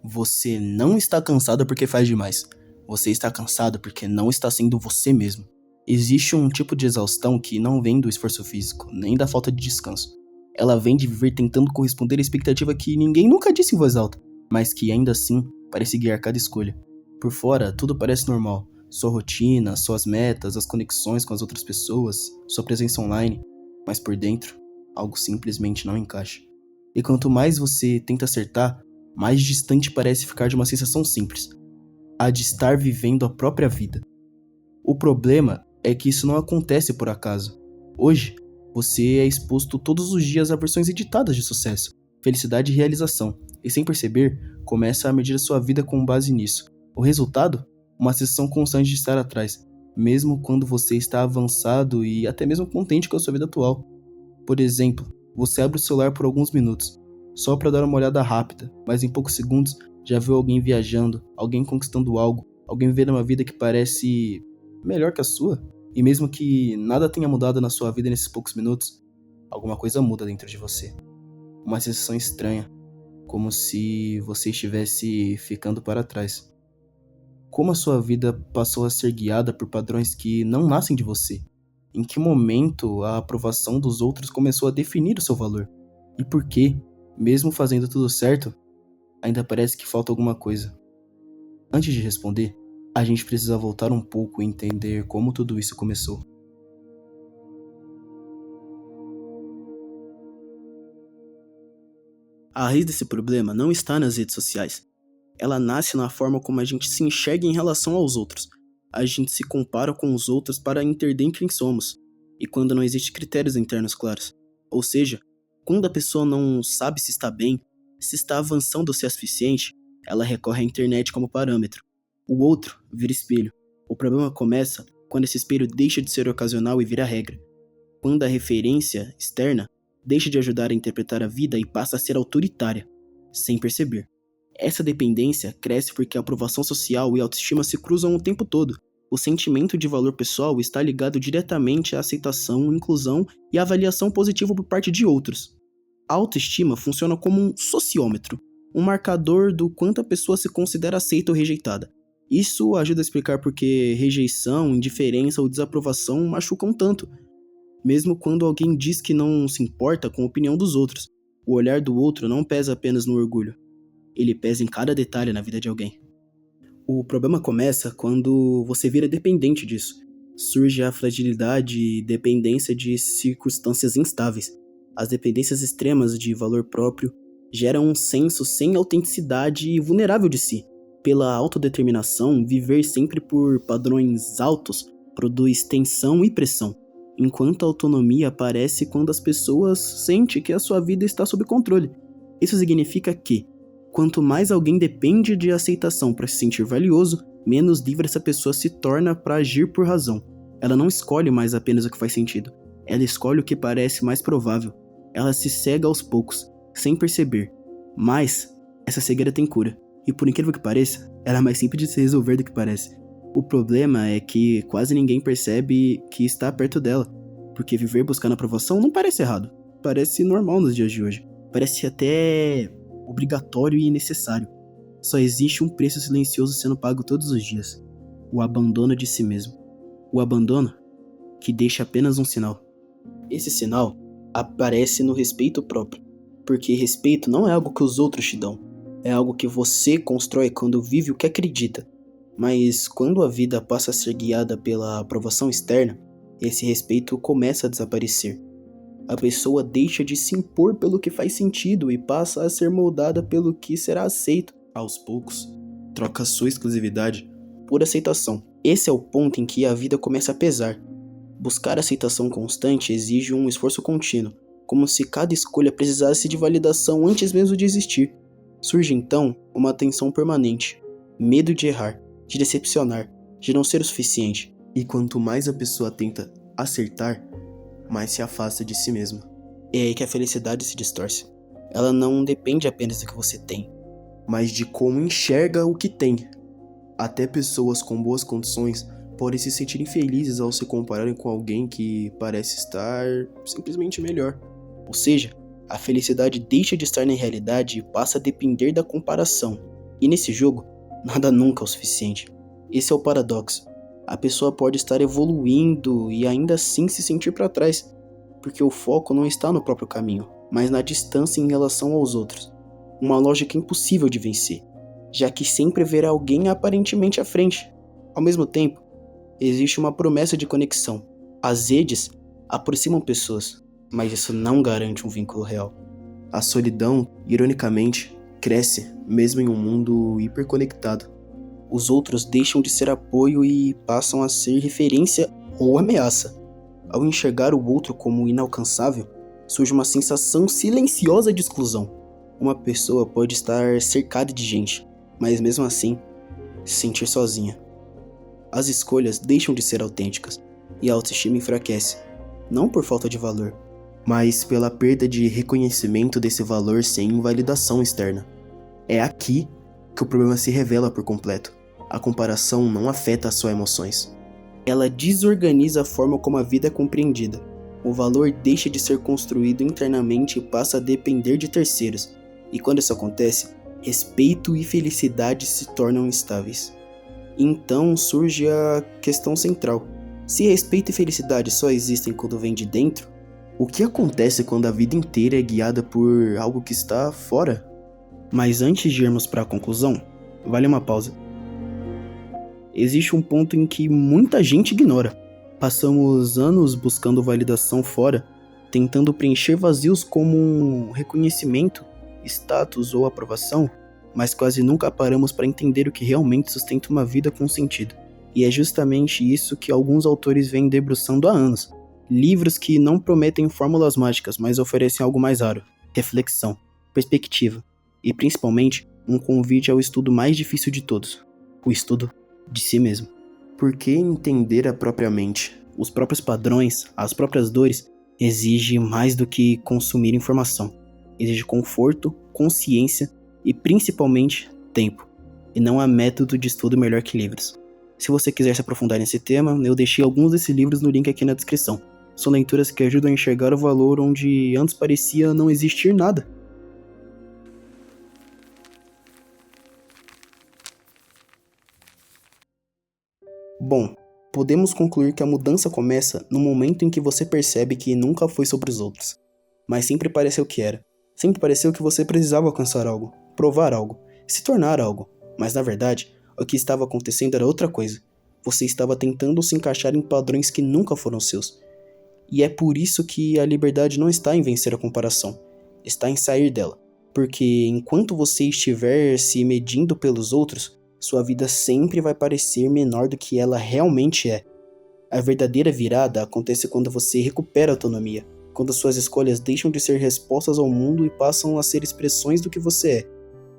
Você não está cansado porque faz demais. Você está cansado porque não está sendo você mesmo. Existe um tipo de exaustão que não vem do esforço físico, nem da falta de descanso. Ela vem de viver tentando corresponder à expectativa que ninguém nunca disse em voz alta, mas que ainda assim parece guiar cada escolha. Por fora, tudo parece normal. Sua rotina, suas metas, as conexões com as outras pessoas, sua presença online. Mas por dentro, algo simplesmente não encaixa. E quanto mais você tenta acertar, mais distante parece ficar de uma sensação simples, a de estar vivendo a própria vida. O problema é que isso não acontece por acaso. Hoje, você é exposto todos os dias a versões editadas de sucesso, felicidade e realização, e sem perceber, começa a medir a sua vida com base nisso. O resultado? Uma sensação constante de estar atrás, mesmo quando você está avançado e até mesmo contente com a sua vida atual. Por exemplo, você abre o celular por alguns minutos, só para dar uma olhada rápida, mas em poucos segundos já viu alguém viajando, alguém conquistando algo, alguém vivendo uma vida que parece melhor que a sua. E mesmo que nada tenha mudado na sua vida nesses poucos minutos, alguma coisa muda dentro de você. Uma sensação estranha, como se você estivesse ficando para trás. Como a sua vida passou a ser guiada por padrões que não nascem de você? Em que momento a aprovação dos outros começou a definir o seu valor? E por que, mesmo fazendo tudo certo, ainda parece que falta alguma coisa? Antes de responder, a gente precisa voltar um pouco e entender como tudo isso começou. A raiz desse problema não está nas redes sociais. Ela nasce na forma como a gente se enxerga em relação aos outros. A gente se compara com os outros para entender quem somos, e quando não existem critérios internos claros. Ou seja, quando a pessoa não sabe se está bem, se está avançando ou se é suficiente, ela recorre à internet como parâmetro. O outro vira espelho. O problema começa quando esse espelho deixa de ser ocasional e vira regra. Quando a referência externa deixa de ajudar a interpretar a vida e passa a ser autoritária, sem perceber. Essa dependência cresce porque a aprovação social e a autoestima se cruzam o tempo todo. O sentimento de valor pessoal está ligado diretamente à aceitação, inclusão e avaliação positiva por parte de outros. A autoestima funciona como um sociômetro, um marcador do quanto a pessoa se considera aceita ou rejeitada. Isso ajuda a explicar por que rejeição, indiferença ou desaprovação machucam tanto, mesmo quando alguém diz que não se importa com a opinião dos outros. O olhar do outro não pesa apenas no orgulho. Ele pesa em cada detalhe na vida de alguém. O problema começa quando você vira dependente disso. Surge a fragilidade e dependência de circunstâncias instáveis. As dependências extremas de valor próprio geram um senso sem autenticidade e vulnerável de si. Pela autodeterminação, viver sempre por padrões altos produz tensão e pressão, enquanto a autonomia aparece quando as pessoas sentem que a sua vida está sob controle. Isso significa que, quanto mais alguém depende de aceitação para se sentir valioso, menos livre essa pessoa se torna para agir por razão. Ela não escolhe mais apenas o que faz sentido. Ela escolhe o que parece mais provável. Ela se cega aos poucos, sem perceber. Mas, essa cegueira tem cura. E por incrível que pareça, ela é mais simples de se resolver do que parece. O problema é que quase ninguém percebe que está perto dela. Porque viver buscando aprovação não parece errado. Parece normal nos dias de hoje. Parece até obrigatório e necessário. Só existe um preço silencioso sendo pago todos os dias: o abandono de si mesmo. O abandono que deixa apenas um sinal. Esse sinal aparece no respeito próprio, porque respeito não é algo que os outros te dão, é algo que você constrói quando vive o que acredita. Mas quando a vida passa a ser guiada pela aprovação externa, esse respeito começa a desaparecer. A pessoa deixa de se impor pelo que faz sentido e passa a ser moldada pelo que será aceito. Aos poucos, troca sua exclusividade por aceitação. Esse é o ponto em que a vida começa a pesar. Buscar aceitação constante exige um esforço contínuo, como se cada escolha precisasse de validação antes mesmo de existir. Surge então uma tensão permanente, medo de errar, de decepcionar, de não ser o suficiente. E quanto mais a pessoa tenta acertar, mais se afasta de si mesma. É aí que a felicidade se distorce. Ela não depende apenas do que você tem, mas de como enxerga o que tem. Até pessoas com boas condições podem se sentir infelizes ao se compararem com alguém que parece estar simplesmente melhor. Ou seja, a felicidade deixa de estar na realidade e passa a depender da comparação. E nesse jogo, nada nunca é o suficiente. Esse é o paradoxo. A pessoa pode estar evoluindo e ainda assim se sentir para trás, porque o foco não está no próprio caminho, mas na distância em relação aos outros. Uma lógica impossível de vencer, já que sempre haverá alguém aparentemente à frente. Ao mesmo tempo, existe uma promessa de conexão. As redes aproximam pessoas, mas isso não garante um vínculo real. A solidão, ironicamente, cresce mesmo em um mundo hiperconectado. Os outros deixam de ser apoio e passam a ser referência ou ameaça. Ao enxergar o outro como inalcançável, surge uma sensação silenciosa de exclusão. Uma pessoa pode estar cercada de gente, mas mesmo assim, se sentir sozinha. As escolhas deixam de ser autênticas e a autoestima enfraquece, não por falta de valor, mas pela perda de reconhecimento desse valor sem validação externa. É aqui que o problema se revela por completo. A comparação não afeta as suas emoções. Ela desorganiza a forma como a vida é compreendida. O valor deixa de ser construído internamente e passa a depender de terceiros. E quando isso acontece, respeito e felicidade se tornam instáveis. Então surge a questão central. Se respeito e felicidade só existem quando vem de dentro, o que acontece quando a vida inteira é guiada por algo que está fora? Mas antes de irmos para a conclusão, vale uma pausa. Existe um ponto em que muita gente ignora. Passamos anos buscando validação fora, tentando preencher vazios como reconhecimento, status ou aprovação, mas quase nunca paramos para entender o que realmente sustenta uma vida com sentido. E é justamente isso que alguns autores vêm debruçando há anos. Livros que não prometem fórmulas mágicas, mas oferecem algo mais raro: reflexão, perspectiva e, principalmente, um convite ao estudo mais difícil de todos: o estudo de si mesmo. Porque entender a própria mente, os próprios padrões, as próprias dores, exige mais do que consumir informação. Exige conforto, consciência e, principalmente, tempo. E não há método de estudo melhor que livros. Se você quiser se aprofundar nesse tema, eu deixei alguns desses livros no link aqui na descrição. São leituras que ajudam a enxergar o valor onde antes parecia não existir nada. Bom, podemos concluir que a mudança começa no momento em que você percebe que nunca foi sobre os outros, mas sempre pareceu que era. Sempre pareceu que você precisava alcançar algo, provar algo, se tornar algo, mas na verdade, o que estava acontecendo era outra coisa. Você estava tentando se encaixar em padrões que nunca foram seus. E é por isso que a liberdade não está em vencer a comparação, está em sair dela. Porque enquanto você estiver se medindo pelos outros, sua vida sempre vai parecer menor do que ela realmente é. A verdadeira virada acontece quando você recupera a autonomia, quando suas escolhas deixam de ser respostas ao mundo e passam a ser expressões do que você é.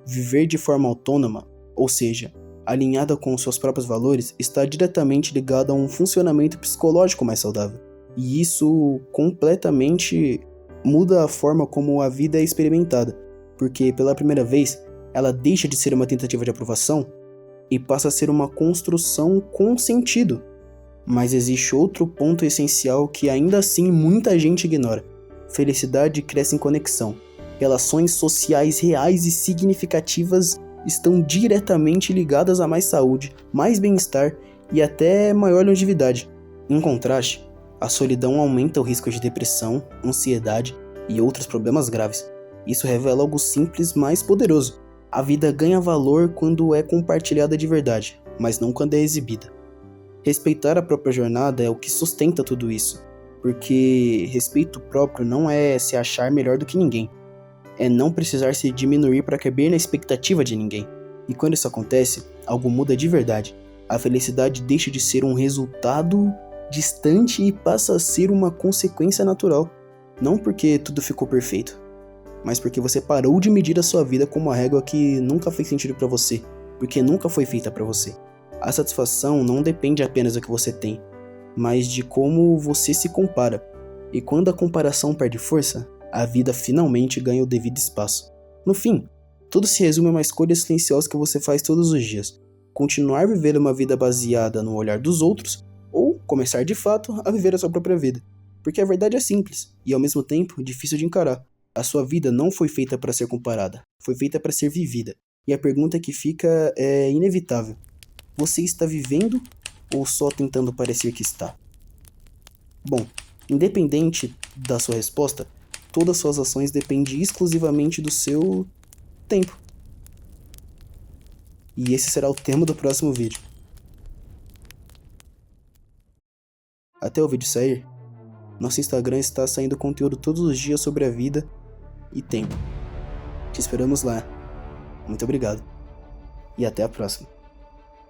Viver de forma autônoma, ou seja, alinhada com seus próprios valores, está diretamente ligado a um funcionamento psicológico mais saudável. E isso completamente muda a forma como a vida é experimentada, porque pela primeira vez ela deixa de ser uma tentativa de aprovação e passa a ser uma construção com sentido. Mas existe outro ponto essencial que ainda assim muita gente ignora. Felicidade cresce em conexão. Relações sociais reais e significativas estão diretamente ligadas a mais saúde, mais bem-estar e até maior longevidade. Em contraste, a solidão aumenta o risco de depressão, ansiedade e outros problemas graves. Isso revela algo simples, mas poderoso. A vida ganha valor quando é compartilhada de verdade, mas não quando é exibida. Respeitar a própria jornada é o que sustenta tudo isso, porque respeito próprio não é se achar melhor do que ninguém, é não precisar se diminuir para caber na expectativa de ninguém. E quando isso acontece, algo muda de verdade. A felicidade deixa de ser um resultado distante e passa a ser uma consequência natural. Não porque tudo ficou perfeito, mas porque você parou de medir a sua vida com uma régua que nunca fez sentido para você, porque nunca foi feita para você. A satisfação não depende apenas do que você tem, mas de como você se compara. E quando a comparação perde força, a vida finalmente ganha o devido espaço. No fim, tudo se resume a uma escolha silenciosa que você faz todos os dias. Continuar a viver uma vida baseada no olhar dos outros, ou começar de fato a viver a sua própria vida. Porque a verdade é simples, e ao mesmo tempo difícil de encarar. A sua vida não foi feita para ser comparada, foi feita para ser vivida. E a pergunta que fica é inevitável. Você está vivendo ou só tentando parecer que está? Bom, independente da sua resposta, todas as suas ações dependem exclusivamente do seu tempo. E esse será o tema do próximo vídeo. Até o vídeo sair, nosso Instagram está saindo conteúdo todos os dias sobre a vida e tempo. Te esperamos lá. Muito obrigado. E até a próxima.